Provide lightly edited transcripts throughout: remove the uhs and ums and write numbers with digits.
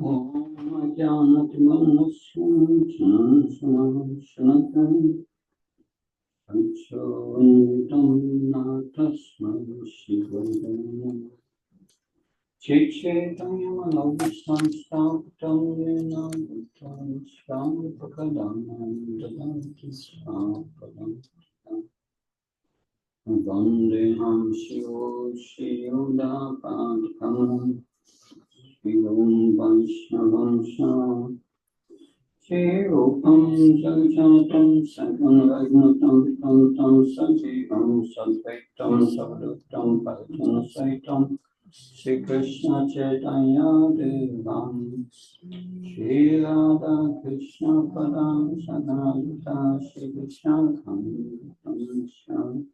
Om Janati Vandeham Shivo Shivadapadikamam Shivam Vaishnavam Shirupam Sarjatam Sakam Ragnatam Tam Sajivam Sadvaitam Savaduttam Paritam Saitam Shri Krishna Chaitanya Devam Shri Radha Krishna Padam Sadananda Shri Krishna Kamam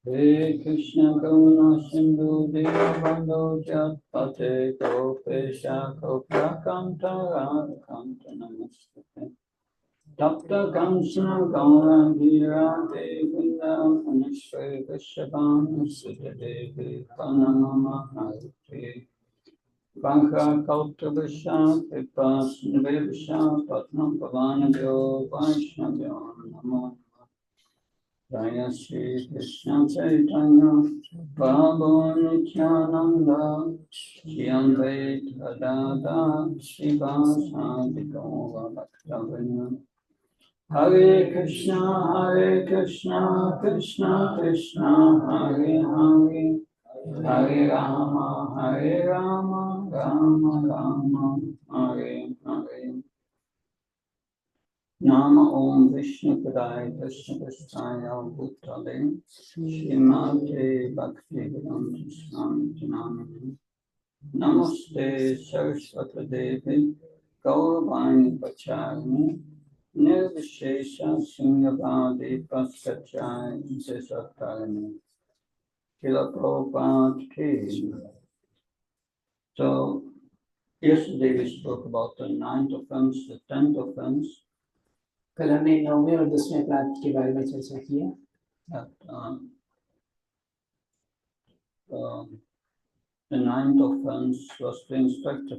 Hare Krishna Karuna Sindhu Dinabandhu Jatpate Gopesha Gopakanta Radhakanta Namaste Tapta Kansana Gauranga Radhe Vrindavaneshwari Vrishabhanu Sutta Devi Pranamama Hare Vankha Kautabhisha Kripa Sindhivisha Patnam Pavanabhyo Vaishnavyo Namo Jaya Shri Krishna Chaitanya Prabhu Nityananda Shri Advaita Gadadhara Srivasadi Gaura Bhaktavina Hare Krishna Krishna Krishna Hare Hare Hare Rama Rama Rama Hare Hare Nama Om Vishnu Padaya Krishna Prasthaya Bhutale Srimate Bhaktivedanta Swami Namini Namaste Saraswati Devi Gauravani Pacharani Nirvishesha Singhavadi Paskachai Desatarani Kila Prabhupada Ki. So, yesterday we spoke about the 9th offense, the 10th offense. कल हमने 9वें और 10वें अपराध के बारे में चर्चा किया। The 9th offense was to instruct a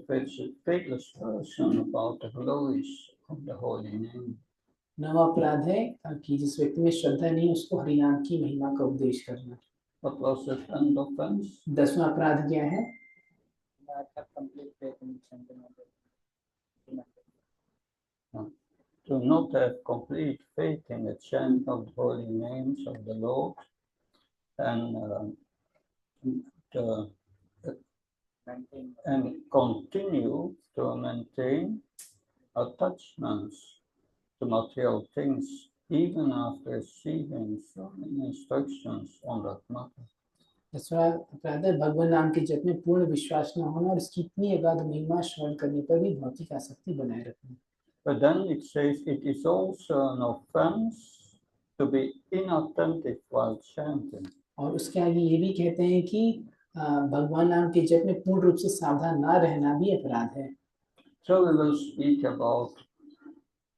faithless person about the glories of the holy name. 9वां अपराध है कि जिस व्यक्ति में श्रद्धा नहीं उसको हरिनाम की महिमा का उपदेश करना। What was the 10th offense? 10वां अपराध क्या है? To not have complete faith in the chant of the holy names of the Lord and continue to maintain attachments to material things even after receiving so many instructions on that matter. 10वां अपराध है भगवान नाम के जप में पूर्ण विश्वास न होना और इसकी इतनी अगाध महिमा श्रवण करने पर भी भौतिक आसक्ति बनाए रखना। But then it says it is also an offense to be inattentive while chanting. और उसके आगे ये भी कहते हैं कि भगवान नाम के जप में पूर्ण रूप से सावधान ना रहना भी अपराध है। So we will speak about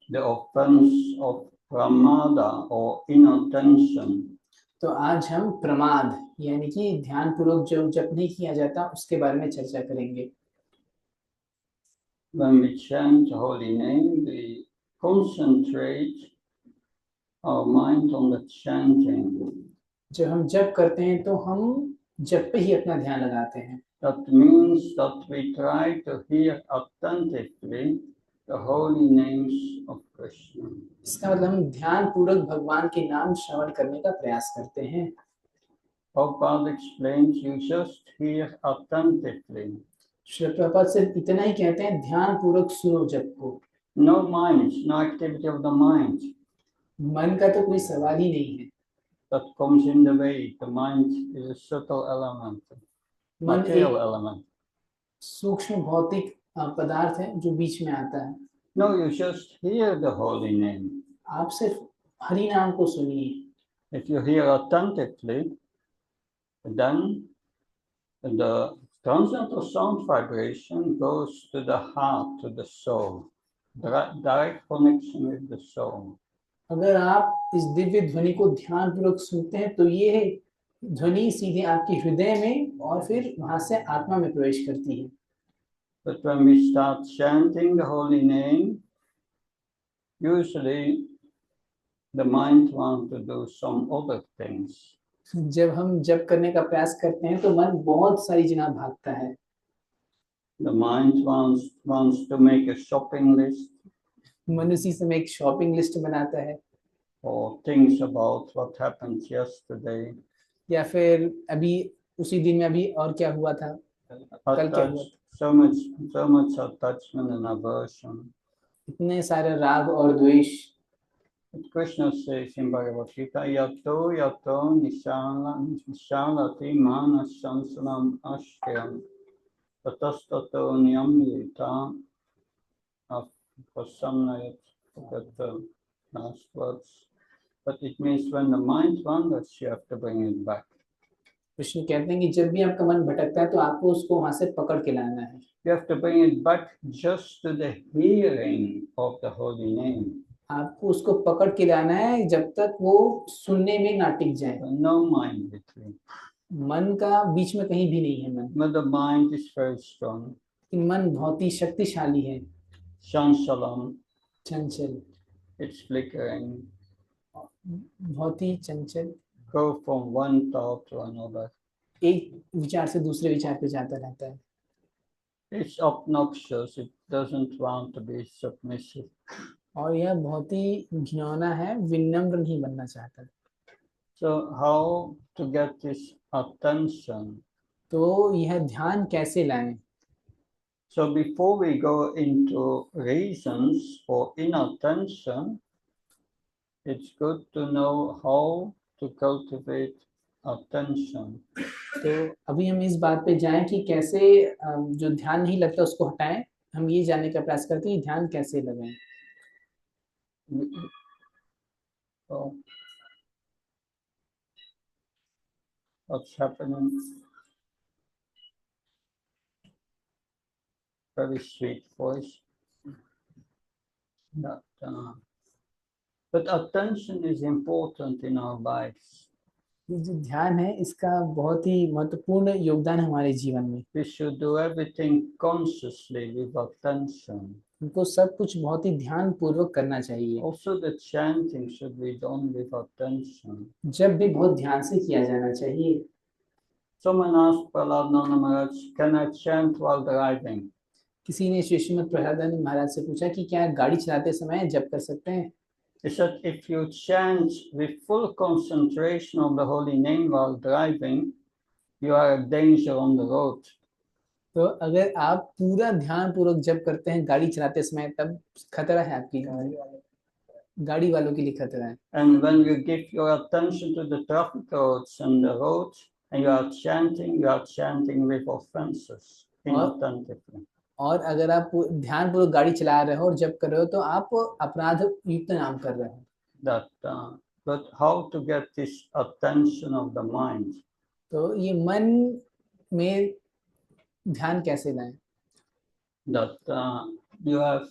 the offense of pramada or inattention. तो आज हम प्रमाद यानी कि ध्यान पूर्वक जो जप नहीं किया जाता उसके बारे में चर्चा करेंगे। When we chant the holy name, we concentrate our mind on the chanting. जब हम जप करते हैं तो हम जप पे ही अपना ध्यान लगाते हैं। That means that we try to hear attentively the holy names of Krishna. इसका मतलब हम ध्यान पूर्वक भगवान के नाम श्रवण करने का प्रयास करते हैं। Prabhupada explains you just hear attentively. Shri Prabhupada सिर्फ इतना ही कहते हैं ध्यान पूर्वक सुनो जप को। No mind, no activity of the mind. मन का तो कोई सवाल ही नहीं है। That comes in the way. The mind is a subtle element, material element. सूक्ष्म भौतिक पदार्थ है जो बीच में आता है। No, you just hear the holy name. आप सिर्फ हरि नाम को सुनिए। If you hear attentively, then the transcendental sound vibration goes to the heart, to the soul, direct connection with the soul. अगर आप इस दिव्य ध्वनि को ध्यान पूर्वक सुनते हैं तो ये ध्वनि सीधे आपके हृदय में और फिर वहां से आत्मा में प्रवेश करती है। But when we start chanting the holy name, usually the mind wants to do some other things. जब हम जप करने का प्रयास करते हैं तो मन बहुत सारी जगह भागता है. The mind wants to make a shopping list मन उसी समय एक शॉपिंग लिस्ट बनाता है or thinks about what happened yesterday. या फिर अभी उसी दिन में अभी और क्या हुआ था, कल क्या हुआ था. So much attachment and aversion. इतने सारे राग और द्वेष. But Krishna says in Bhagavad Gita, yato nishalati mana sansanam ashyam tatastato niyamyita prasamnayat. Forget the last words. But it means when the mind wanders, you have to bring it back. Krishna कहते हैं कि जब भी आपका मन भटकता है तो आपको उसको वहां से पकड़ के लाना है. You have to bring it back just to the hearing of the holy name. आपको उसको पकड़ के लाना है जब तक वो सुनने में ना टिक जाए. No mind between. मन का बीच में कहीं भी नहीं है मन. But the mind is very strong. मन बहुत ही शक्तिशाली है. Chanchalam. चंचल. It's flickering. बहुत ही चंचल. Go from one thought to another. एक विचार से दूसरे विचार पे जाता रहता है. It's obnoxious. It doesn't want to be submissive. और यह बहुत ही घिनौना है, विनम्र नहीं बनना चाहता. So how to get this attention? तो यह ध्यान कैसे लाएं? So before we go into reasons for inattention, it's good to know how to cultivate attention. तो अभी हम इस बात पे जाएं कि कैसे जो ध्यान नहीं लगता उसको हटाएं. हम ये जानने का प्रयास करते हैं ध्यान कैसे लगाएं. So, what's happening? Very sweet voice. But attention is important in our lives. ये जो ध्यान है इसका बहुत ही महत्वपूर्ण योगदान है हमारे जीवन में. We should do everything consciously with attention. हमको सब कुछ बहुत ही ध्यान पूर्वक करना चाहिए. Also the chanting should be done with attention. जब भी बहुत ध्यान से किया जाना चाहिए. Someone asked Prahlad Maharaj, can I chant while driving? किसी ने श्री श्रीमद प्रहलादानंद महाराज से पूछा कि क्या गाड़ी चलाते समय जप कर सकते हैं. He said, if you chant with full concentration on the holy name while driving, you are a danger on the road. तो अगर आप पूरा ध्यान पूर्वक जप करते हैं गाड़ी चलाते समय तब खतरा है, आपकी गाड़ी वालों के लिए खतरा है. And when you give your attention to the traffic codes and the roads, and you are chanting with offenses inattentively. और अगर आप ध्यान पूर्वक गाड़ी चला रहे हो और जप कर रहे हो तो आप अपराध युक्त नाम कर रहे हो. But how to get this attention of the mind? तो ये मन में ध्यान कैसे लाएं? That you have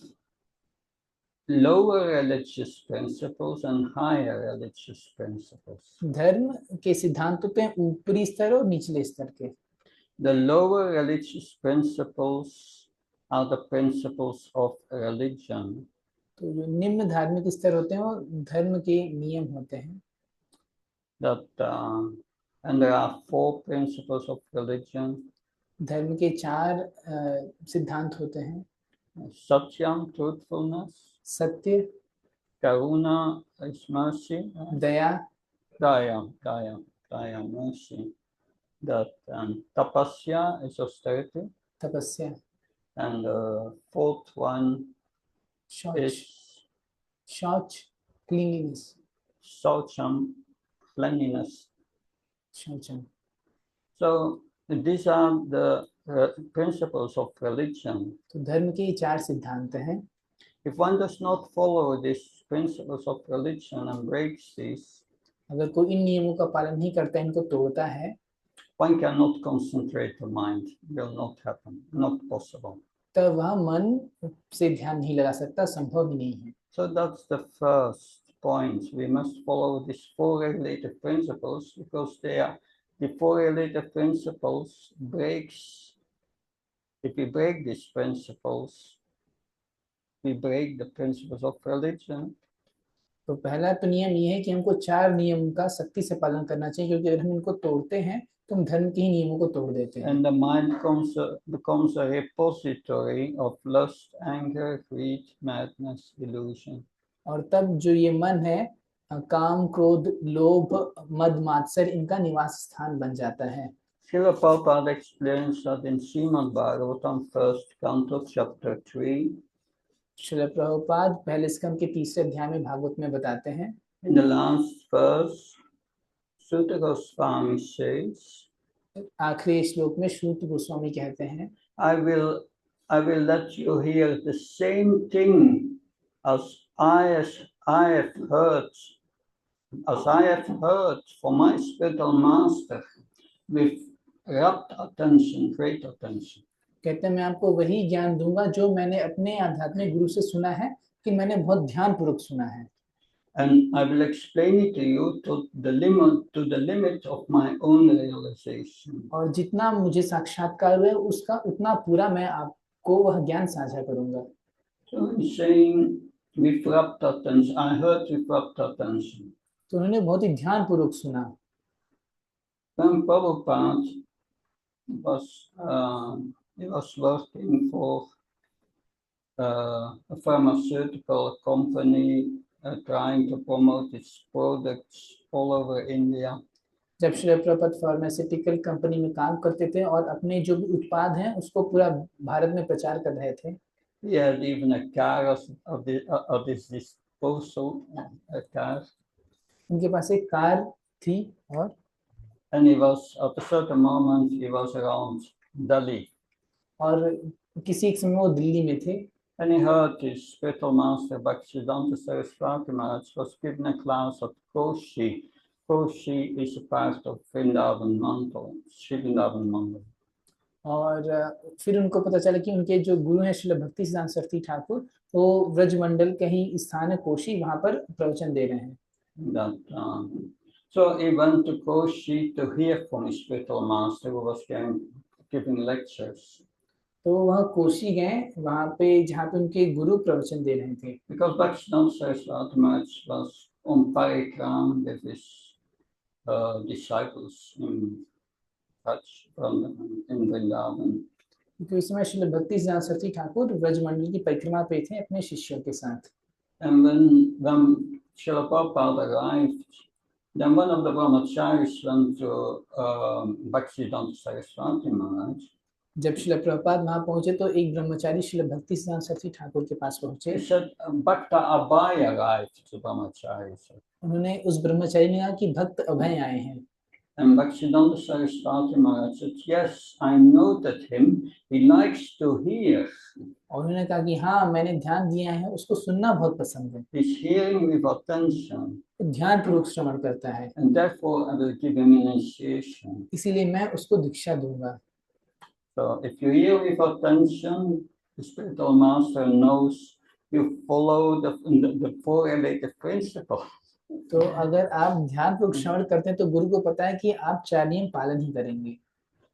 lower religious principles and higher religious principles. धर्म के सिद्धांत होते हैं ऊपरी स्तर और निचले स्तर के. The lower religious principles are the principles of religion. तो जो निम्न धार्मिक स्तर होते हैं वो धर्म के नियम होते हैं. And there are 4 principles of religion. धर्म के 4 सिद्धांत होते हैं. Satyam, truthfulness. सत्य. Karuna is mercy. Daya. Daya, mercy. Tapasya is austerity. तपस्या. And the 4th one is शौच, cleanliness. Saucham, cleanliness. शौचम. So these are the principles of religion. तो धर्म के 4 सिद्धांत हैं. If one does not follow these principles of religion and breaks these, अगर कोई इन नियमों का पालन नहीं करता, इनको तोड़ता है, one cannot concentrate the mind. It will not happen, not possible. तब वह मन से ध्यान नहीं लगा सकता, संभव ही नहीं है. So that's the first point. We must follow these 4 regulative principles because they are the 4 regulative principles breaks if we break these principles, we break the principles of religion. तो पहला तो नियम ये है कि हमको 4 नियम का सख्ती से पालन करना चाहिए, क्योंकि अगर हम इनको तोड़ते हैं तो हम धर्म के ही नियमों को तोड़ देते हैं। And the mind becomes a repository of lust, anger, greed, madness, illusion. और तब जो ये मन है, काम, क्रोध, लोभ, मद, मात्सर्य, इनका निवास स्थान बन जाता है। Srila Prabhupada explains that in Srimad Bhagavatam, first canto, chapter 3, Srila Prabhupada पहले स्कंद के 3रे अध्याय में भागवत में बताते हैं, in the last verse, Sutta Goswami says, आखिरी श्लोक में श्रुत गोस्वामी कहते हैं, I will let you hear the same thing as I have heard from my spiritual master with rapt attention, great attention. कहते हैं मैं आपको वही ज्ञान दूंगा जो मैंने अपने आध्यात्मिक गुरु से सुना है, कि मैंने बहुत ध्यान पूर्वक सुना है। And I will explain it to you to the limit of my own realization. और जितना मुझे साक्षात्कार हुआ उसका उतना पूरा मैं आपको वह ज्ञान साझा करूंगा। So he's saying with rapt attention, I heard with rapt attention. तो उन्होंने बहुत ही ध्यान पूर्वक सुना। When Prabhupada was working for a pharmaceutical company, trying to promote its products all over India. जब श्री प्रभुपाद फार्मास्यूटिकल कंपनी में काम करते थे और अपने जो भी उत्पाद हैं उसको पूरा भारत में प्रचार कर रहे थे। He had even a car of his disposal, a car. उनके पास एक कार थी, और And he was, at a certain moment, he was around Delhi. और किसी एक समय वो दिल्ली में थे। And he heard his spiritual master Bhaktisiddhanta Saraswati Maharaj was giving a class at Koshi. Koshi is a part of Vrindavan Mandal, Shri Vrindavan Mandal. और फिर उनको पता चला कि उनके जो गुरु हैं श्रील भक्ति सिद्धांत सरस्वती ठाकुर, वो ब्रजमंडल कहीं स्थान है कोशी, वहां पर प्रवचन दे रहे हैं। So he went to Koshi to hear from his spiritual master who was giving lectures. तो वह कोशी गए, वहां पे जहाँ पे उनके गुरु प्रवचन दे रहे थे। Because Bhaktisiddhanta Saraswati Maharaj was on parikram with his disciples in Vrindavan. क्योंकि उस समय श्रील भक्ति सिद्धांत सरस्वती ठाकुर ब्रजमंडल की परिक्रमा पे थे अपने शिष्यों के साथ। And when Srila Prabhupada arrived, then one of the brahmacharis went to Bhaktisiddhanta Saraswati Maharaj. जब श्रील प्रभुपाद वहां पहुंचे तो एक ब्रह्मचारी श्रील भक्ति सिद्धांत सरस्वती ठाकुर के पास पहुंचे। He said, Bhakta Abhay arrived to brahmachari. उन्होंने उस ब्रह्मचारी ने कहा कि भक्त अभय आए हैं। And Bhaktisiddhanta Saraswati Maharaj said, yes, I noted him. He likes to hear. और उन्होंने कहा कि हाँ, मैंने ध्यान दिया है, उसको सुनना बहुत पसंद है। He's hearing with attention. ध्यान पूर्वक श्रवण करता है। And therefore I will give him initiation. इसीलिए मैं उसको दीक्षा दूंगा। So if you hear with attention, the spiritual master knows you follow the four related principles. तो अगर आप ध्यान पूर्वक श्रवण करते हैं तो गुरु को पता है कि आप 4 नियम पालन ही करेंगे।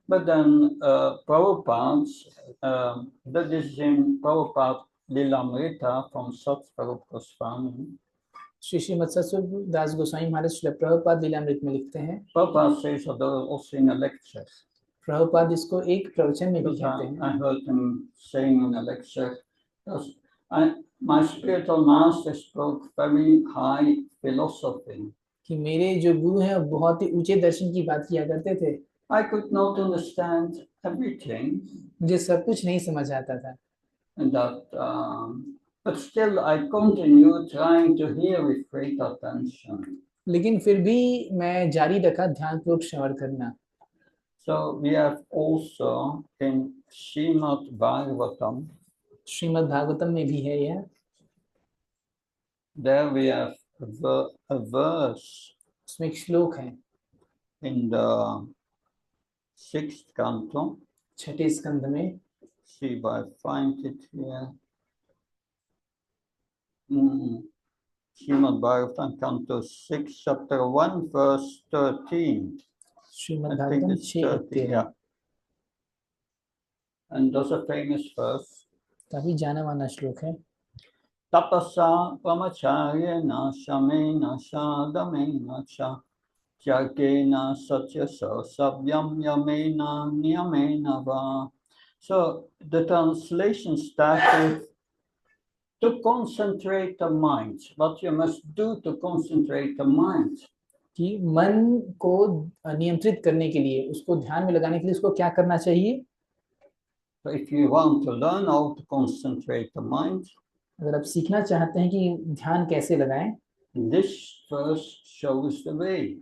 But then Prabhupada, that is in Prabhupada Lilamrita from Satsvarup Goswami. Shri Shrimad सत्स्वरूप दास गोस्वामी महाराज श्रील प्रभुपाद लीलामृत में लिखते हैं। Prabhupada says that also in a lecture. Prabhupada इसको एक प्रवचन में भी Because कहते हैं। I heard him saying in a lecture, my spiritual master spoke very high philosophy. कि मेरे जो गुरु हैं बहुत ही ऊंचे दर्शन की बात किया करते थे। I could not understand everything. मुझे सब कुछ नहीं समझ आता था। And that, but still I continued trying to hear with great attention. लेकिन फिर भी मैं जारी रखा ध्यान पूर्वक श्रवण करना। So we have also in Srimad Bhagavatam. Shrimad Bhagavatam में भी है यह। There we have a verse. उसमें एक श्लोक है। In the 6th canto. 6ठे स्कंध में। See if I find it here. Srimad Bhagavatam, Canto 6, Chapter 1, verse 13. Shrimad I think Bhagavatam it's 6:13। Yeah. And there's a famous verse. काफी जाना माना श्लोक है। Tapasa brahmacharyena shamena shadamena cha Tyagena satyasa savyam yamena niyamena va. So the translation started to concentrate the mind. What you must do to concentrate the mind. कि मन को नियंत्रित करने के लिए, उसको ध्यान में लगाने के लिए उसको क्या करना चाहिए? So if you want to learn how to concentrate the mind, अगर आप सीखना चाहते हैं कि ध्यान कैसे लगाएं, this verse shows the way.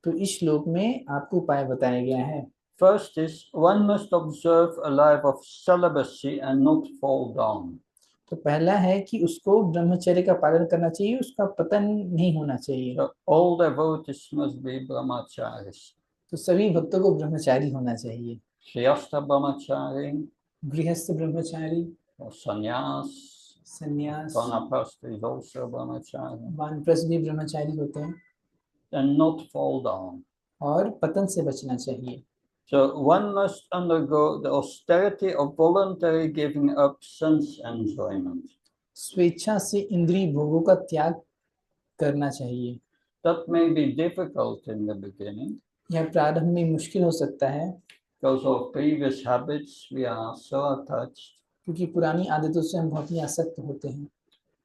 तो इस श्लोक में आपको उपाय बताया गया है। First is one must observe a life of celibacy and not fall down. तो पहला है कि उसको ब्रह्मचर्य का पालन करना चाहिए, उसका पतन नहीं होना चाहिए। So all devotees must be brahmacharis. तो सभी भक्तों को ब्रह्मचारी होना चाहिए। Shriyasta brahmachari, गृहस्थ ब्रह्मचारी, or sannyas, संन्यास, vanaprastha is also brahmachari, वानप्रस्थ भी ब्रह्मचारी होते हैं, and not fall down. और पतन से बचना चाहिए। So one must undergo the austerity of voluntary giving up sense enjoyment. स्वेच्छा से इंद्रिय भोगों का त्याग करना चाहिए। That may be difficult in the beginning. यह प्रारंभ में मुश्किल हो सकता है, Because of previous habits, we are so attached. क्योंकि पुरानी आदतों से हम बहुत ही आसक्त होते हैं।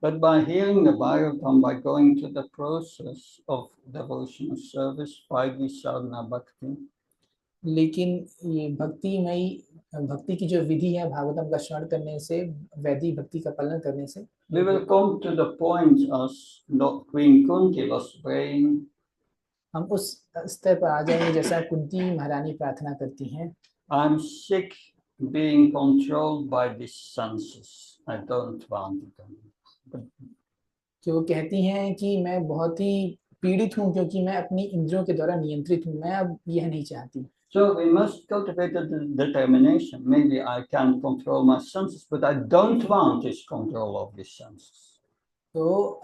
But by hearing the Bhagavatam, by going to the process of devotional service, Vaidhi Sadhana Bhakti, लेकिन ये भक्ति की जो विधि है, भागवतम का श्रवण करने से, वैदिक भक्ति का पालन करने से, we will come to the point as Queen Kunti was praying, हम उस स्तर पर आ जाएंगे जैसा कुंती महारानी प्रार्थना करती हैं, I'm sick being controlled by these senses. I don't want them. कि वो कहती हैं कि मैं बहुत ही पीड़ित हूँ क्योंकि मैं अपनी इंद्रियों के द्वारा नियंत्रित हूँ, मैं अब यह नहीं चाहती। So we must cultivate the determination. Maybe I can control my senses, but I don't want this control of these senses. तो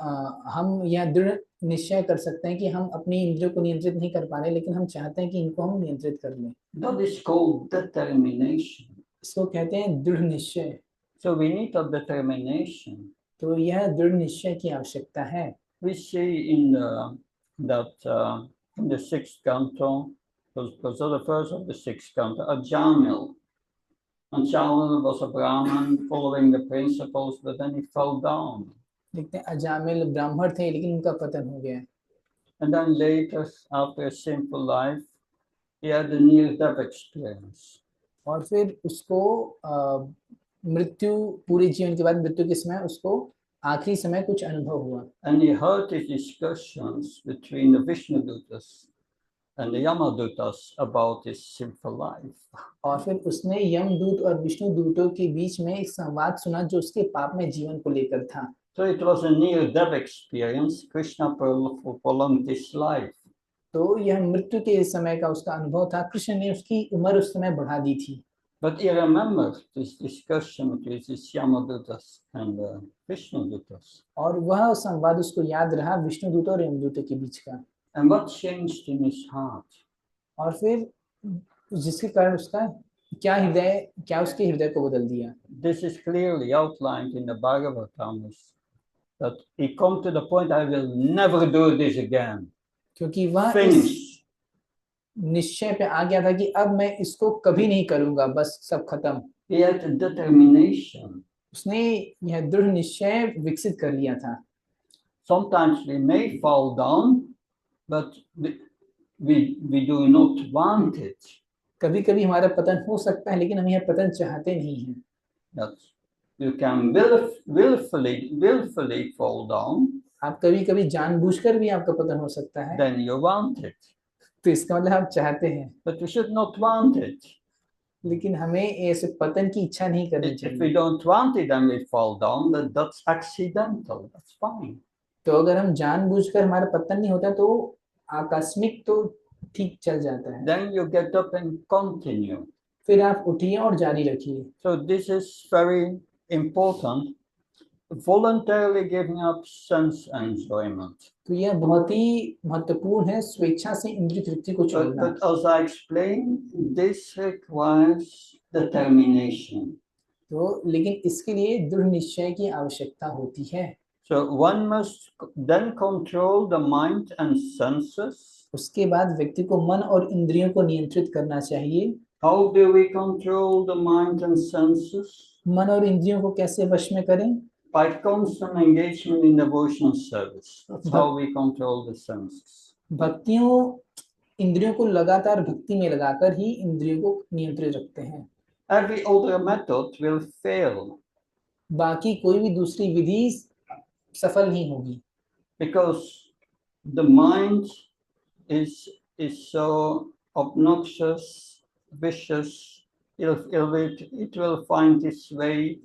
हम यह दृढ़ निश्चय कर सकते हैं कि हम अपनी इंद्रियों को नियंत्रित नहीं कर पा रहे, लेकिन हम चाहते हैं कि इनको हम नियंत्रित कर लें। That is called determination. इसको कहते हैं दृढ़ निश्चय। So we need a determination. तो यह दृढ़ निश्चय की आवश्यकता है। We see in the sixth canto, because the first of the sixth canto, Ajamil. And Jamil was a Brahmin following the principles, but then he fell down. देखते हैं अजामिल ब्राह्मण थे लेकिन उनका पतन हो गया। And then later, after a simple life, he had a near-death experience. और फिर उसको मृत्यु, पूरे जीवन के बाद मृत्यु के समय उसको आखिरी समय कुछ अनुभव हुआ। And he heard these discussions between the Vishnudutas and the Yamadutas about his sinful life. और फिर उसने यमदूत और विष्णु दूतों के बीच में एक संवाद सुना जो उसके पाप में जीवन को लेकर था। So it was a near-death experience. Krishna prolonged his life. तो यह मृत्यु के समय का उसका अनुभव था। कृष्ण ने उसकी उम्र उस समय बढ़ा दी थी। But he remembered this discussion between the Yamadutas and the Vishnudutas. और वह संवाद उसको याद रहा विष्णुदूतों और यमदूतों के बीच का। And what changed in his heart? और फिर जिसके कारण उसका क्या उसके हृदय को बदल दिया। This is clearly outlined in the Bhagavatam, that he come to the point, I will never do this again. क्योंकि वह Finish. निश्चय पे आ गया था कि अब मैं इसको कभी नहीं करूंगा, बस सब खत्म। He had a determination. उसने यह दृढ़ निश्चय विकसित कर लिया था। Sometimes we may fall down, but we do not want it. कभी कभी हमारा पतन हो सकता है लेकिन हम यह पतन चाहते नहीं हैं। That you can willfully fall down. आप कभी कभी जानबूझकर भी आपका पतन हो सकता है। Then you want it. तो इसका मतलब आप चाहते हैं। But we should not want it. लेकिन हमें ऐसे पतन की इच्छा नहीं करनी If चाहिए। we don't want it and we fall down, that's accidental. That's fine. तो अगर हम जानबूझकर हमारा पतन नहीं होता तो आकस्मिक तो ठीक चल जाता है। Then you get up and continue. फिर आप उठिए और जारी रखिए। So this is very important. Voluntarily giving up sense enjoyment. तो यह बहुत ही महत्वपूर्ण है, स्वेच्छा से इंद्रिय तृप्ति को छोड़ना। But as I explained, this requires determination. तो लेकिन इसके लिए दृढ़ निश्चय की आवश्यकता होती है। So one must then control the mind and senses. उसके बाद व्यक्ति को मन और इंद्रियों को नियंत्रित करना चाहिए। How do we control the mind and senses? मन और इंद्रियों को कैसे वश में करें? By constant engagement in devotional service. That's how we control the senses. इंद्रियों को लगातार भक्ति में लगाकर ही इंद्रियों को नियंत्रित रखते हैं। Every other method will fail. बाकी कोई भी दूसरी विधि सफल नहीं होगी। Because the mind is so obnoxious, vicious. It will find its way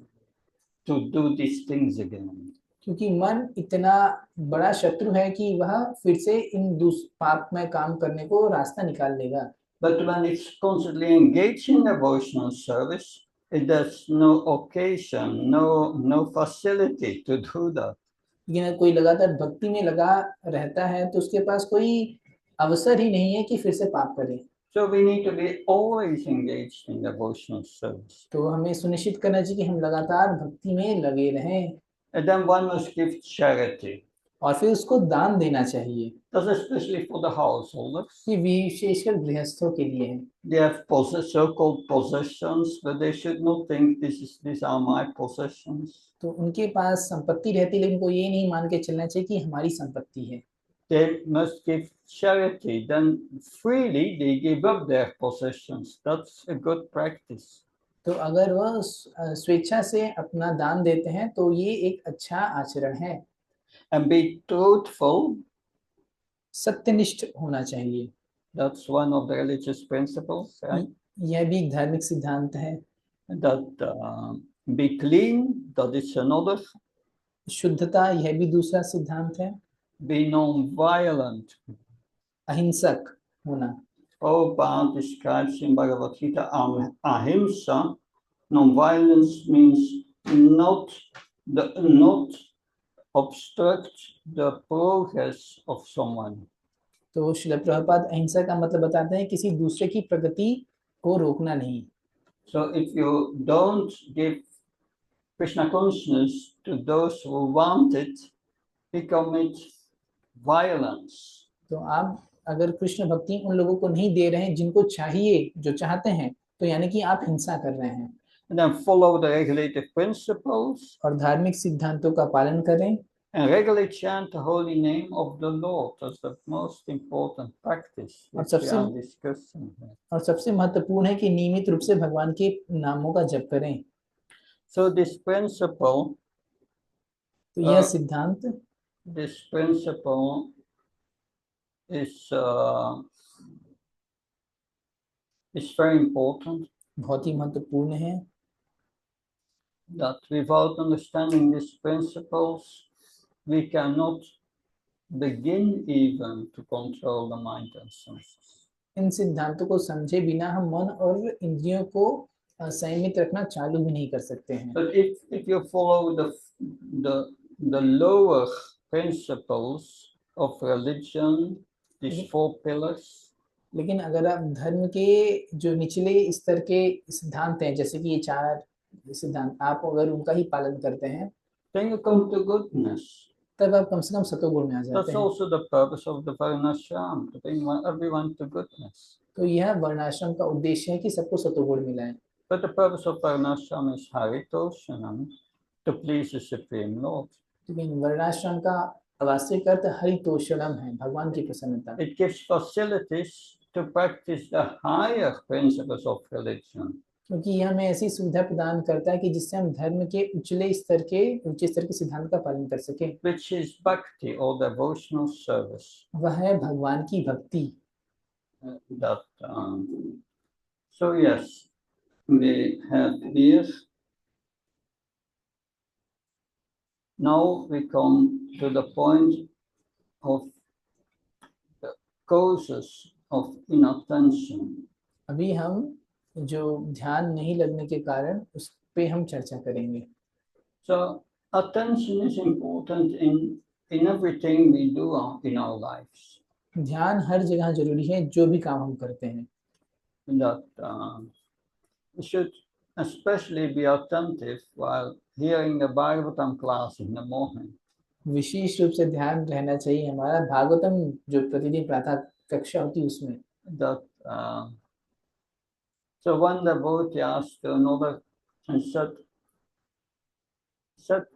to do these things again. क्योंकि मन इतना बड़ा शत्रु है कि वह फिर से इन पाप में काम करने को रास्ता निकाल लेगा। But when it's constantly engaged in devotional service, it has no occasion, no facility to do that. लेकिन कोई लगातार भक्ति में लगा रहता है तो उसके पास कोई अवसर ही नहीं है कि फिर से पाप करे। So we need to be always engaged in devotional service. तो हमें सुनिश्चित करना चाहिए कि हम लगातार भक्ति में लगे रहें। And then one must give charity. और फिर उसको दान देना चाहिए। That's especially for the householders. ये विशेषकर गृहस्थों के लिए है। They have so-called possessions, but they should not think these are my possessions. तो उनके पास संपत्ति रहती है, लेकिन को ये नहीं मान के चलना चाहिए कि हमारी संपत्ति है। They must give charity, then freely they give up their possessions. That's a good practice. तो अगर वह स्वेच्छा से अपना दान देते हैं तो ये एक अच्छा आचरण है। And be truthful. सत्यनिष्ठ होना चाहिए। That's one of the religious principles, right? यह भी एक धार्मिक सिद्धांत है। That be clean, that is another. शुद्धता, यह भी दूसरा सिद्धांत है। Be non-violent. अहिंसक होना। Prabhupada describes in Bhagavad Gita ahimsa. Non-violence means not obstruct the progress of someone. तो श्रील प्रभुपाद अहिंसा का मतलब बताते हैं किसी दूसरे की प्रगति को रोकना नहीं। So if you don't give Krishna consciousness to those who want it, they commit violence. तो आप अगर कृष्ण भक्ति उन लोगों को नहीं दे रहे हैं जिनको चाहिए, जो चाहते हैं, तो यानी कि आप हिंसा कर रहे हैं। And then follow the regulative principles. और धार्मिक सिद्धांतों का पालन करें। And regularly chant the holy name of the Lord. That's the most important practice which we are discussing here. और सबसे महत्वपूर्ण है कि नियमित रूप से भगवान के नामों का जप करें। So this principle, तो यह सिद्धांत, this principle is very important. बहुत ही महत्वपूर्ण है। That without understanding these principles, we cannot begin even to control the mind and senses. इन सिद्धांतों को समझे बिना हम मन और इंद्रियों को संयमित रखना चालू भी नहीं कर सकते हैं। But if you follow the lower principles of religion, these 4 pillars, लेकिन अगर आप धर्म के जो निचले स्तर के सिद्धांत हैं, जैसे कि ये 4 सिद्धांत, आप अगर उनका ही पालन करते हैं, then you come to goodness. तब आप कम से कम सतोगुण में आ जाते That's हैं। also the purpose of the Varnashram, to bring everyone to goodness. तो यह वर्णाश्रम का उद्देश्य है कि सबको सतोगुण मिलाएं। But the purpose of Varnashram is Haritoshanam, to please the Supreme Lord. लेकिन वर्णाश्रम का वास्तविक अर्थ हरितोषणम है, भगवान की प्रसन्नता। It gives facilities to practice the higher principles of religion. क्योंकि यह हमें ऐसी सुविधा प्रदान करता है कि जिससे हम धर्म के ऊंचे स्तर के सिद्धांत का पालन कर सके। Which is bhakti or devotional service. वह है भगवान की भक्ति। So yes, we have here. Now we come to the point of the causes of inattention. अभी हम जो ध्यान नहीं लगने के कारण उस पे हम चर्चा करेंगे। So attention is important in everything we do in our lives. ध्यान हर जगह जरूरी है, जो भी काम हम करते हैं। That we should especially be attentive while hearing the Bhagavatam class in the morning. विशेष रूप से ध्यान रहना चाहिए हमारा भागवतम जो प्रतिदिन प्रातः कक्षा होती है उसमें। That so one devotee asked to another and said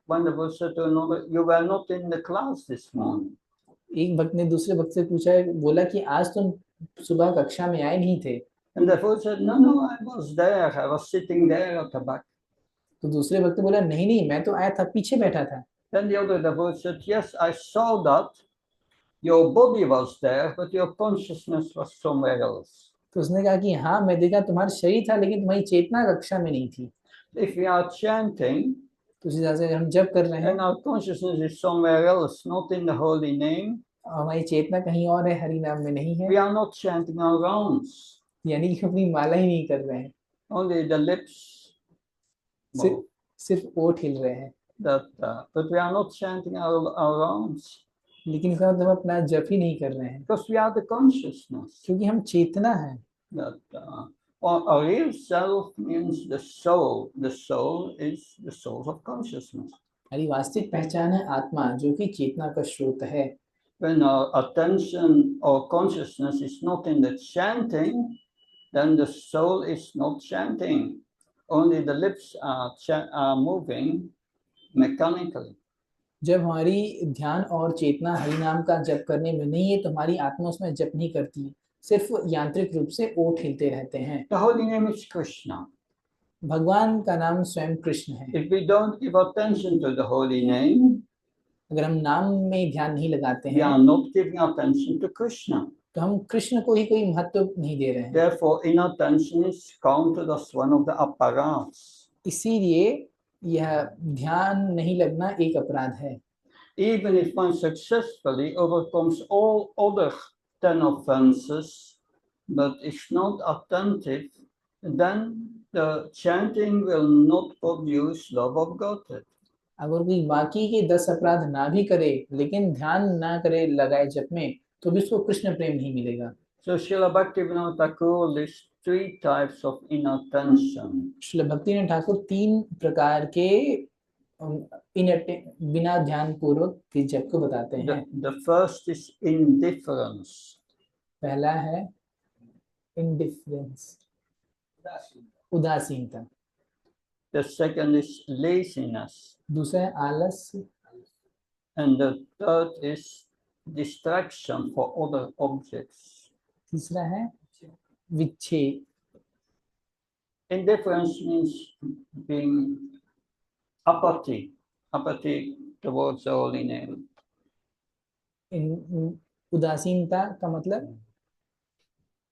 one devotee said to another, "You were not in the class this morning." एक भक्त ने दूसरे भक्त से पूछा, बोला कि आज तुम सुबह कक्षा में आए नहीं थे। And the devotee said, "No, I was there. I was sitting there at the back." तो दूसरे भक्त ने बोला, नहीं नहीं, मैं तो आया था, पीछे बैठा था। Then the other devotee said, "Yes, I saw that. Your body was there, but your consciousness was somewhere else." तो उसने कहा कि हाँ, मैं देखा तुम्हारा शरीर था, लेकिन तुम्हारी चेतना कक्षा में नहीं थी। If we are chanting, तो उसी तरह से हम जप कर रहे हैं and our consciousness is somewhere else, not in the holy name, और हमारी चेतना कहीं और है, हरि नाम में नहीं है, we are not chanting our rounds. यानी कि अपनी माला ही नहीं कर रहे हैं, Only the lips move. सिर्फ ओठ हिल रहे हैं, But we are not chanting our rounds लेकिन इसका मतलब हम अपना जप ही नहीं कर रहे हैं, because we are the consciousness. क्योंकि हम चेतना है। Our real self means the soul. The soul is the source of consciousness. हमारी वास्तविक पहचान है आत्मा, जो कि चेतना का स्रोत है। When our attention or consciousness is not in the chanting, then the soul is not chanting. Only the lips are moving mechanically. जब हमारी ध्यान और चेतना हरि नाम का जप करने में नहीं है, तो हमारी आत्मा उसमें जप नहीं करती है, सिर्फ यांत्रिक रूप से ओठ हिलते रहते हैं। The holy name is Krishna. भगवान का नाम स्वयं कृष्ण है। If we don't give attention to the holy name, अगर हम नाम में ध्यान नहीं लगाते we हैं, are not giving attention to Krishna. तो हम कृष्ण को ही कोई महत्व नहीं दे रहे हैं। Therefore, inattention is counted as one of the apparats. इसीलिए यह ध्यान नहीं लगना एक अपराध है। Even if one successfully overcomes all other 10 offenses, but is not attentive, then the chanting will not produce love of Godhead. अगर कोई बाकी के 10 अपराध ना भी करे, लेकिन ध्यान ना करे लगाए जप में, तो भी उसको कृष्ण प्रेम नहीं मिलेगा। So Srila Bhaktivinoda Thakur lists 3 types of inattention. Srila Bhaktinath Thakur 3 प्रकार के बिना ध्यान पूर्वक के जप को बताते हैं। The first is indifference. पहला है इंडिफरेंस, उदासीनता। The second is laziness. दूसरा है आलस, And the third is distraction for other objects. तीसरा है विच्छेद। Indifference means being apathy towards the holy name. उदासीनता का मतलब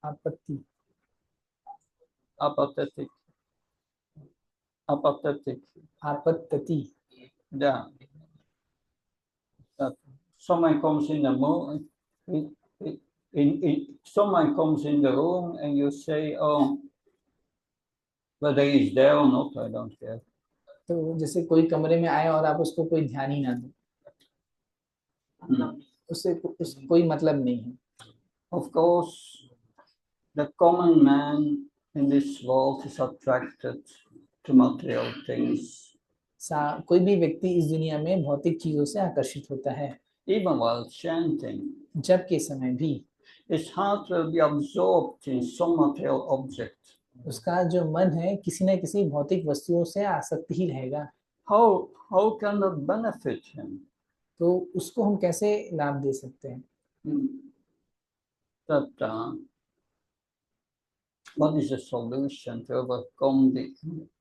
आपत्ति, Apathetic. आपत्ति। Yeah. That someone comes in the mood, someone comes in the room and you say, "Oh, whether he's there or not, I don't care." तो जैसे कोई कमरे में आए और आप उसको कोई ध्यान ही ना दो, उससे कोई मतलब नहीं है। Of course, the common man in this world is attracted to material things. कोई भी व्यक्ति इस दुनिया में भौतिक चीजों से आकर्षित होता है। Even while chanting, जप के समय भी his heart will be absorbed in some material object. उसका जो मन है किसी न किसी भौतिक वस्तुओं से आसक्त ही रहेगा। How can that benefit him? तो उसको हम कैसे लाभ दे सकते हैं? That what is the solution to overcome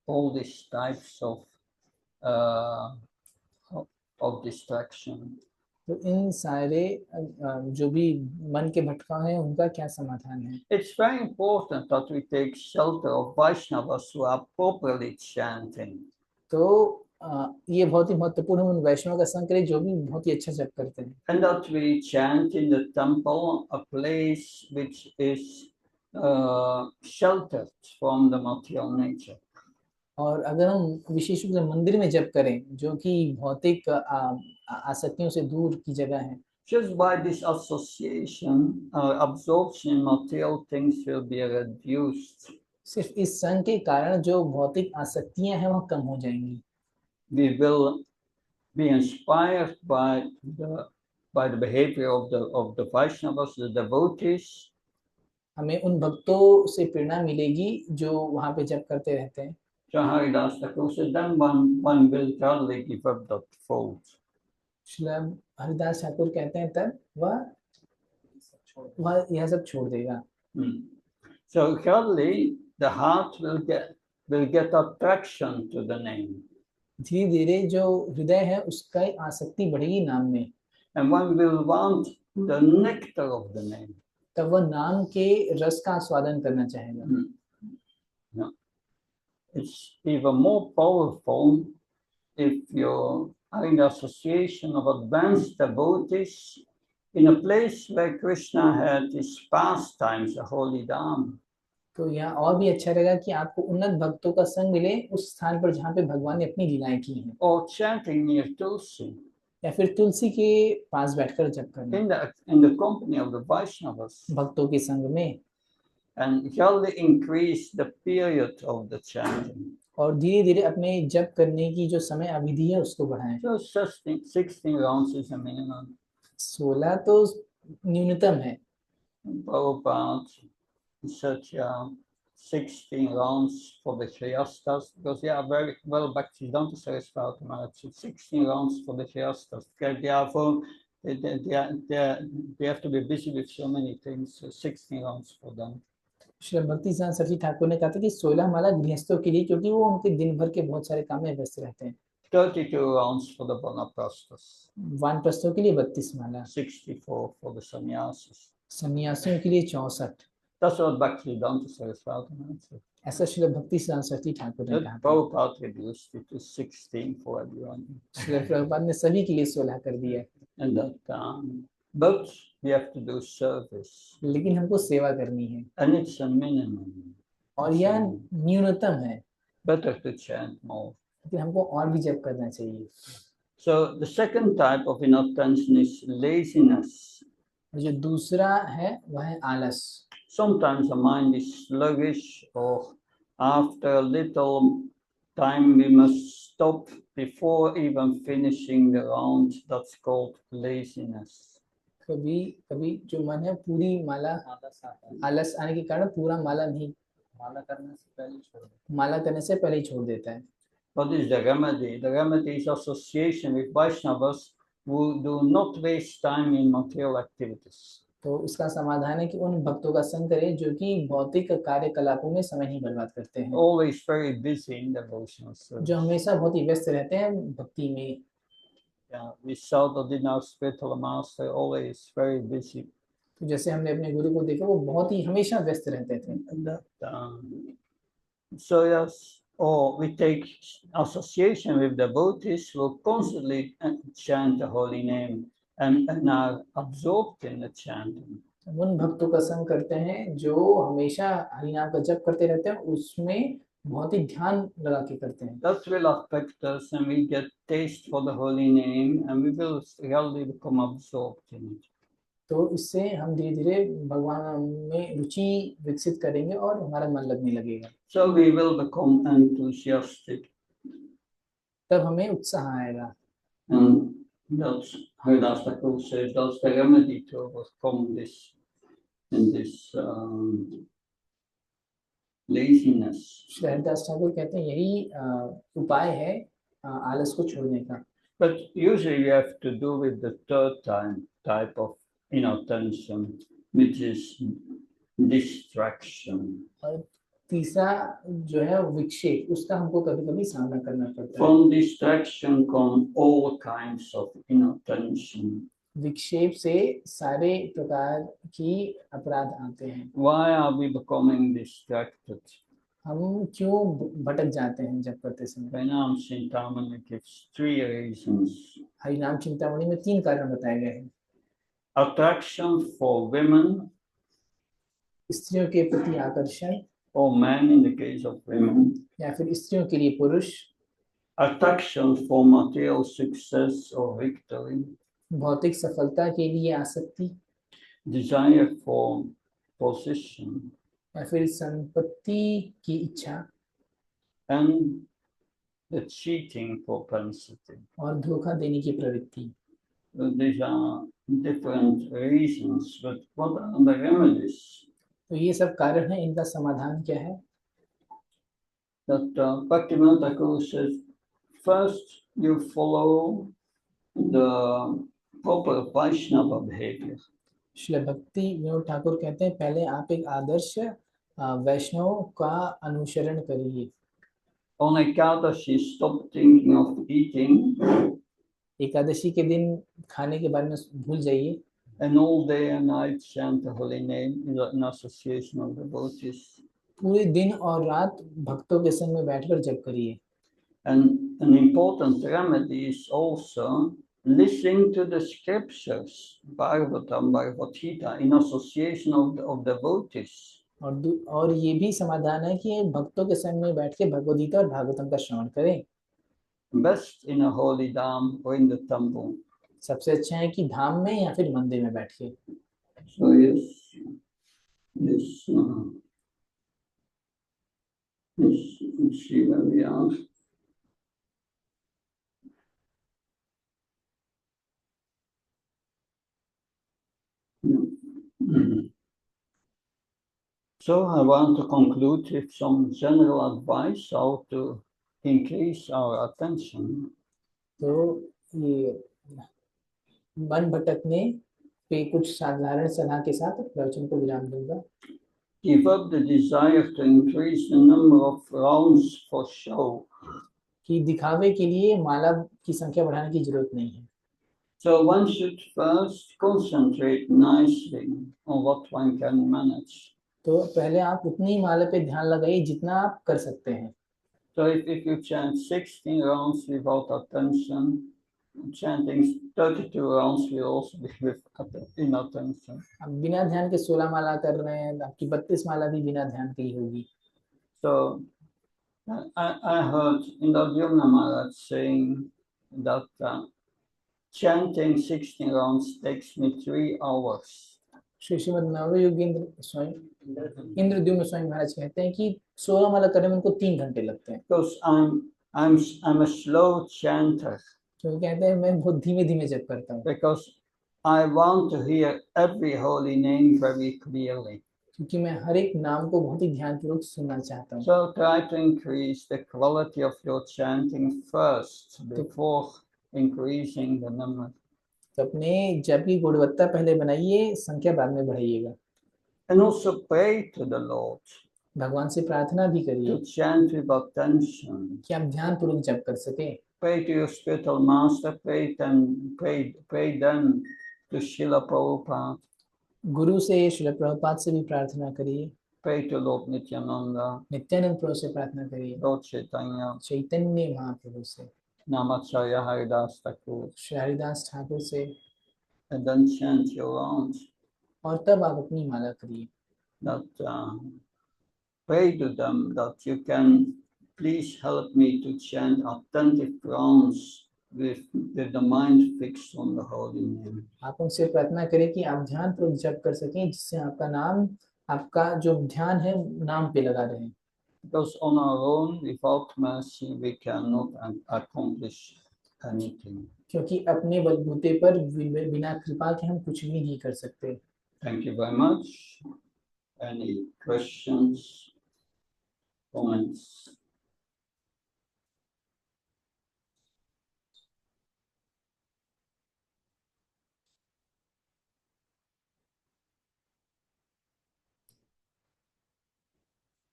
all these types of distraction? तो इन सारे जो भी मन के भटकाव हैं उनका क्या समाधान है? It's very important that we take shelter of Vaishnavas who are properly chanting. तो ये बहुत ही महत्वपूर्ण है उन वैष्णव का संग करें जो भी बहुत ही अच्छा जप करते हैं। And that we chant in the temple, a place which is sheltered from the material nature. और अगर हम विशेष रूप से मंदिर में जप करें जो कि भौतिक आसक्तियों से दूर की जगह है, Just by this association, absorption in material things will be reduced. सिर्फ इस संग के कारण जो भौतिक आसक्तियां हैं वह कम हो जाएंगी. We will be inspired by the behavior of the Vaishnavas, the devotees, हमें उन भक्तों से प्रेरणा मिलेगी जो वहां पे जप करते रहते हैं. so Haridas Thakur said, then one will gladly give up that fault. Srila Haridas Thakur कहते हैं तब वह यह सब छोड़ देगा. So gladly the heart will get attraction to the name. धीरे धीरे जो हृदय है उसका आसक्ति बढ़ेगी नाम में. And one will want the nectar of the name. तब वह नाम के रस का आस्वादन करना चाहेगा. No. It's even more powerful if you are in the association of advanced devotees in a place where Krishna had his pastimes, the holy Dham. तो यहाँ और भी अच्छा रहेगा कि आपको उन्नत भक्तों का संग मिले उस स्थान पर जहाँ पे भगवान ने अपनी लीलाएं की हैं. Or chanting near Tulsi. या फिर तुलसी के पास बैठकर जप करना. In the company of the Vaishnavas. भक्तों के संग में. And gradually increase the period of the chanting. और धीरे धीरे अपने जप करने की जो समय अवधि है उसको बढ़ाएं. So 16 rounds is a minimum. 16 तो न्यूनतम है. Prabhupada such 16 rounds for the Shriyastas, because they are very well Bhaktisiddhanta Saraswati Maharaj, 16 rounds for the Shriyastas. Therefore, they have to be busy with so many things, so 16 rounds for them. Shri भक्ति सिद्धांत सरस्वती ठाकुर ने कहा था कि 16 माला गृहस्थों के लिए, क्योंकि वो उनके दिन भर के बहुत सारे काम में व्यस्त रहते हैं. 32 rounds for the Vanaprasthas. वानप्रस्थों के लिए 32 माला. 64 for the Sannyasis. सन्यासियों के लिए 64. That's what Bhaktisiddhanta Saraswati Maharaj said. ऐसा श्री भक्ति सिद्धांत सरस्वती ठाकुर ने कहा. Prabhupada reduced it to 16 for everyone. Shri Prabhupada ने सभी के लिए 16 कर दिया. And that, but we have to do service. लेकिन हमको सेवा करनी है. And it's a minimum. और यह न्यूनतम है. Better to chant more. लेकिन हमको और भी जप करना चाहिए. So the second type of inattention is laziness. जो दूसरा है वह है आलस. Sometimes the mind is sluggish, or after a little time we must stop before even finishing the round. That's called laziness. कभी कभी जो मन है पूरी माला आलस आने के कारण पूरा माला करने से पहले ही छोड़ देता है. What is the remedy? The remedy is association with Vaishnavas who do not waste time in material activities. तो इसका समाधान है कि उन भक्तों का संग करें जो कि भौतिक कार्यकलापों में समय नहीं बर्बाद करते हैं. Always very busy in devotional service. जो हमेशा बहुत ही व्यस्त रहते हैं भक्ति में. Yeah, we saw that in our spiritual master, always very busy. तो जैसे हमने अपने गुरु को देखा वो बहुत ही हमेशा व्यस्त रहते थे. So yes, or we take association with devotees who constantly chant the holy name and are absorbed in the chanting. उन भक्तों का संग करते हैं जो हमेशा हरिनाम का जप करते रहते हैं, उसमें बहुत ही ध्यान लगा के करते हैं. That will affect us and we get taste for the holy name and we will really become absorbed in it. तो इससे हम धीरे धीरे भगवान में रुचि विकसित करेंगे और हमारा मन लगने लगेगा. So we will become enthusiastic. तब हमें उत्साह आएगा. And that's Haridas Thakur says that's the remedy to overcome this laziness. Shri Haridas Thakur कहते हैं यही उपाय है आलस को छोड़ने का. But usually you have to do with the third type of inattention, which is distraction. और तीसरा जो है विक्षेप, उसका हमको कभी कभी सामना करना पड़ता है. From distraction come all kinds of inattention. विक्षेप से सारे प्रकार की अपराध आते हैं. Why are we becoming distracted? हम क्यों भटक जाते हैं जब करते समय? Harinam Chintamani gives 3 reasons. हरिनाम चिंतामणि में 3 कारण बताए गए हैं. Attraction for women, स्त्रियों के प्रति आकर्षण, or men in the case of women. या फिर स्त्रियों के लिए पुरुष. Attraction for material success or victory. भौतिक सफलता के लिए आसक्ति. Desire for position. या फिर संपत्ति की इच्छा and the cheating propensity. और धोखा देने की प्रवृत्ति। These are different reasons, but what are the remedies? तो ये सब कारण है, इनका समाधान क्या है? That Bhaktivinoda Thakur says, first you follow the proper Vaishnava behavior. Shri भक्ति विनोद ठाकुर कहते हैं पहले आप एक आदर्श वैष्णव का अनुसरण करिए। On Ekadashi, stop thinking of eating, Ekadashi के दिन खाने के बारे में भूल जाइए and all day and night chant the holy name in association of devotees. पूरे दिन और रात भक्तों के संग में बैठकर जप करिए। And an important remedy is also listening to the scriptures, Bhagavatam, Bhagavad Gita, in association of devotees. और ये भी समाधान है कि भक्तों के संग में बैठ के भगवद गीता और भागवतम का श्रवण करें। Best in a holy dham or in the temple. सबसे अच्छा है कि धाम में या फिर मंदिर में बैठ के। So yes, let's see where we are. So I want to conclude with some general advice how to increase our attention. तो ये मन भटकने पे कुछ साधारण सलाह के साथ प्रवचन को विराम दूंगा। Give up the desire to increase the number of rounds for show. कि दिखावे के लिए माला की संख्या बढ़ाने की जरूरत नहीं है। So one should first concentrate nicely on what one can manage. तो पहले आप उतनी माला पे ध्यान लगाइए जितना आप कर सकते हैं। So if you chant 16 rounds without attention, chanting 32 rounds will also be with inattention. आप बिना ध्यान के 16 माला कर रहे हैं, आपकी 32 माला भी बिना ध्यान की होगी। So I heard Indra Maharaj saying that chanting 16 rounds takes me 3 hours. Shri Shrimad नवयोगेंद्र स्वयं इंद्रद्युम्न स्वामी महाराज कहते हैं कि 16 माला करने में उनको 3 घंटे लगते हैं। Because I'm a slow chanter. तो कहते हैं मैं बहुत धीमे धीमे जप करता हूँ। Because I want to hear every holy name very clearly. क्योंकि मैं हर एक नाम को बहुत ही ध्यानपूर्वक सुनना चाहता हूँ। So try to increase the quality of your chanting first before increasing the number. तो अपने जप की गुणवत्ता पहले बनाइए, संख्या बाद में बढ़ाइएगा। And also pray to the Lord. भगवान से प्रार्थना भी करिए To chant with attention. कि आप ध्यान पूर्वक जप कर सके। Pray to your spiritual master. Pray then to Srila Prabhupada. गुरु से श्रील प्रभुपाद से भी प्रार्थना करिए। Pray to Lord Nityananda. Nityanand प्रभु से प्रार्थना करिए। Lord Chaitanya. चैतन्य महाप्रभु से। Namacharya Haridas Thakur. Shri Haridas Thakur से। And then chant your rounds. और तब आप अपनी माला करिए। That pray to them that you can please help me to chant authentic rounds with the mind fixed on the holy name. आप उनसे प्रार्थना करें कि आप ध्यान पूर्वक जप कर सकें, जिससे आपका नाम, आपका जो ध्यान है नाम पे लगा रहे। Because on our own, without mercy, we cannot accomplish anything. क्योंकि अपने बलबूते पर बिना कृपा के हम कुछ भी नहीं कर सकते। Thank you very much. Any questions, comments?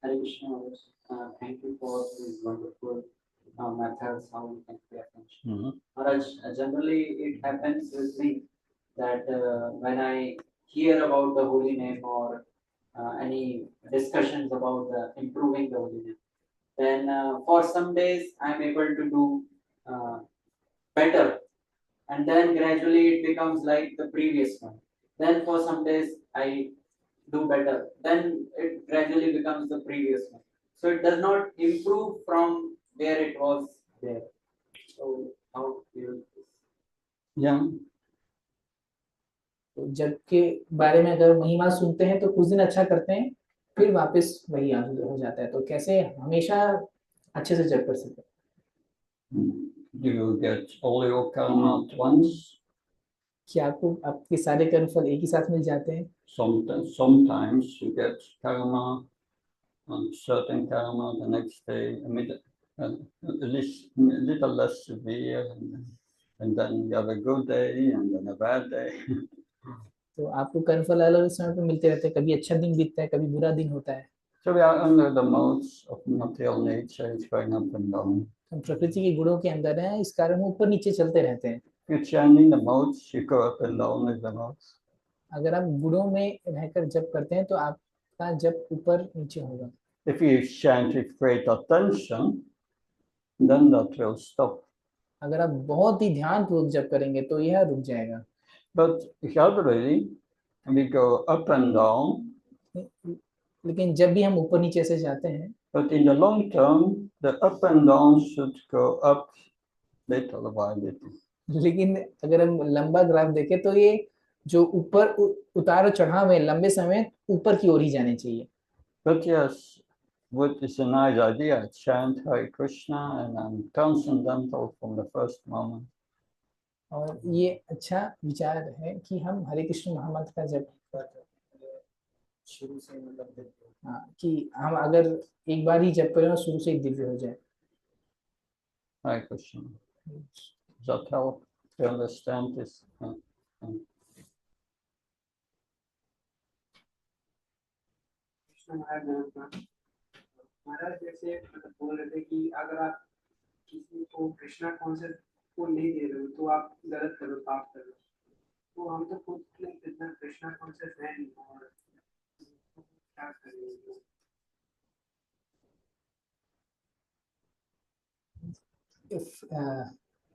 Hare Krishna, thank you for these wonderful methods how we can pay attention. Maharaj, generally it happens with me that when I hear about the holy name or any discussions about improving the holy name, then for some days I'm able to do better, and then gradually it becomes like the previous one. Then for some days I do better, then it gradually becomes the previous one. So it does not improve from where it was there. So how do you? Yeah. तो जब के बारे में अगर महिमा सुनते हैं तो कुछ दिन अच्छा करते हैं, फिर वापस वही हो जाता है। तो कैसे हमेशा अच्छे से जप कर सकते हैं? Do you get all your karma at once? कि आपको आपके सारे कर्म फल एक ही साथ मिल जाते हैं? Sometimes you get karma, certain karma the next day, a little less severe, and then you have a good day and then a bad day. तो आपको कर्म फल अलग अलग समय पे मिलते रहते हैं, कभी अच्छा दिन बीतता है, कभी बुरा दिन होता है। So we are under the modes of material nature, it's going up and down. हम प्रकृति के गुणों के अंदर हैं, इस कारण हम ऊपर नीचे चलते रहते हैं। If you chanting the modes, you go up and down with the modes. अगर आप गुणों में रहकर जप करते हैं तो आपका जप ऊपर नीचे होगा। If you chant with great attention, then that will stop. अगर आप बहुत ही ध्यान पूर्वक जप करेंगे तो यह रुक जाएगा। But gradually we go up and down. लेकिन जब भी हम ऊपर नीचे से जाते हैं, But in the long term, the up and down should go up little by little. लेकिन अगर हम लंबा ग्राफ देखें तो ये जो ऊपर उतार और चढ़ाव है लंबे समय ऊपर की ओर ही जाने चाहिए। But yes, what is a nice idea? Chant Hare Krishna and I'm transcendental from the first moment. और ये अच्छा विचार है कि हम हरे कृष्ण महामंत्र का जप शुरू से मतलब हाँ, कि हम अगर एक बार ही जप करें और शुरू से ही दिव्य हो जाए। Hare Krishna. Does that help to understand this? महाराज जैसे बोल रहे थे कि अगर आप किसी को कृष्णा कॉन्सेप्ट को नहीं दे रहे हो तो आप गलत कर रहे हो, पाप कर रहे हो। तो हम तो खुद इतना कृष्णा कॉन्सेप्ट है नहीं और क्या करेंगे? If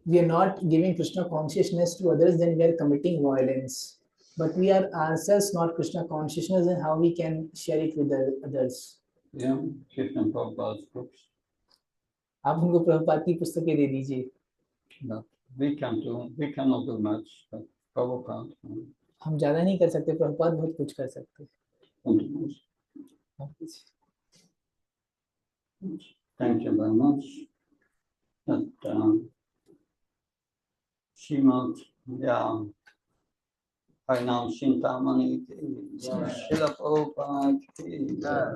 we are not giving Krishna consciousness to others, then we are committing violence. But we are ourselves not Krishna consciousness, and how we can share it with the others? Yeah, give them Prabhupada's books. आप उनको प्रभुपाद की पुस्तकें दे दीजिए। No, we cannot do much, but Prabhupada. हम ज्यादा नहीं कर सकते, प्रभुपाद बहुत कुछ कर सकते हैं। Thank you very much. Srimad, yeah, Harinam Chintamani, Srila Prabhupada ki jai.